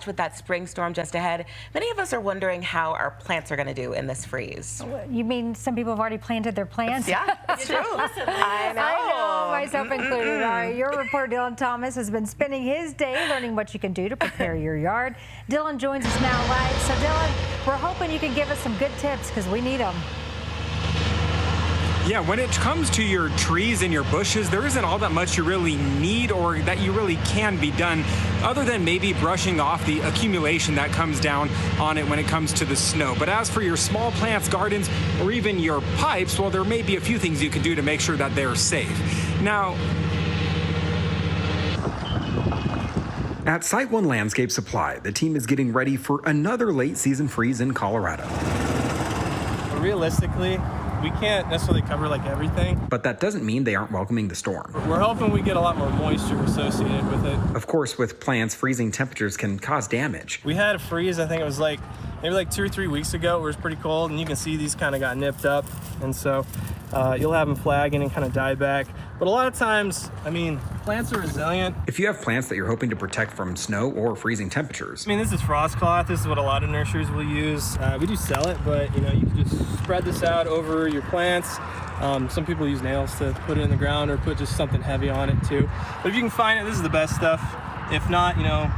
much with that spring storm just ahead. Many of us are wondering how our plants are going to do in this freeze. You mean some people have already planted their plants? Yeah, that's true. I know, myself included. All right, your reporter Dylan Thomas has been spending his day learning what you can do to prepare your yard. Dylan joins us now live. So Dylan, we're hoping you can give us some good tips because we need them. Yeah, when it comes to your trees and your bushes, there isn't all that much you really need or that you really can be done other than maybe brushing off the accumulation that comes down on it when it comes to the snow. But as for your small plants, gardens, or even your pipes, well, there may be a few things you can do to make sure that they're safe. Now, at SiteOne Landscape Supply, the team is getting ready for another late season freeze in Colorado. Realistically, we can't necessarily cover like everything. But that doesn't mean they aren't welcoming the storm. We're hoping we get a lot more moisture associated with it. Of course, with plants, freezing temperatures can cause damage. We had a freeze, I think it was maybe 2 or 3 weeks ago, where it was pretty cold, and you can see these kind of got nipped up. And so you'll have them flagging and kind of die back. But a lot of times, I mean, plants are resilient. If you have plants that you're hoping to protect from snow or freezing temperatures. I mean, this is frost cloth. This is what a lot of nurseries will use. We do sell it, but you can just spread this out over your plants. Some people use nails to put it in the ground or put just something heavy on it too. But if you can find it, this is the best stuff. If not,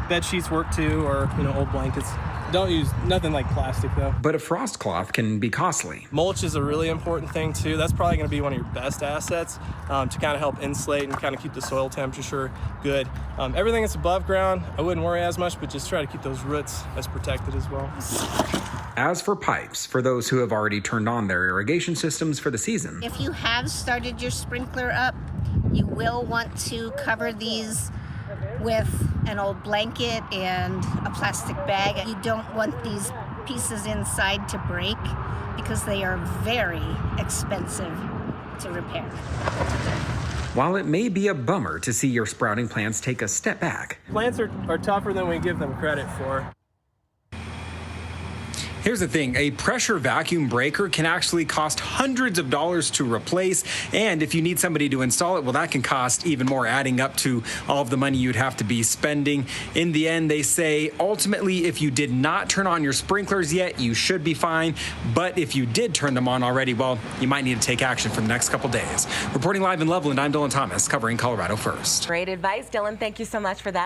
bed sheets work too, or old blankets. Don't use nothing like plastic though. But a frost cloth can be costly. Mulch is a really important thing too. That's probably going to be one of your best assets to kind of help insulate and kind of keep the soil temperature good. Everything that's above ground, I wouldn't worry as much, but just try to keep those roots as protected as well. As for pipes, for those who have already turned on their irrigation systems for the season. If you have started your sprinkler up, you will want to cover these with an old blanket and a plastic bag. You don't want these pieces inside to break because they are very expensive to repair. While it may be a bummer to see your sprouting plants take a step back. Plants are tougher than we give them credit for. Here's the thing, a pressure vacuum breaker can actually cost hundreds of dollars to replace, and if you need somebody to install it, well, that can cost even more, adding up to all of the money you'd have to be spending. In the end, they say, ultimately, if you did not turn on your sprinklers yet, you should be fine, but if you did turn them on already, well, you might need to take action for the next couple days. Reporting live in Loveland, I'm Dylan Thomas, covering Colorado First. Great advice, Dylan. Thank you so much for that.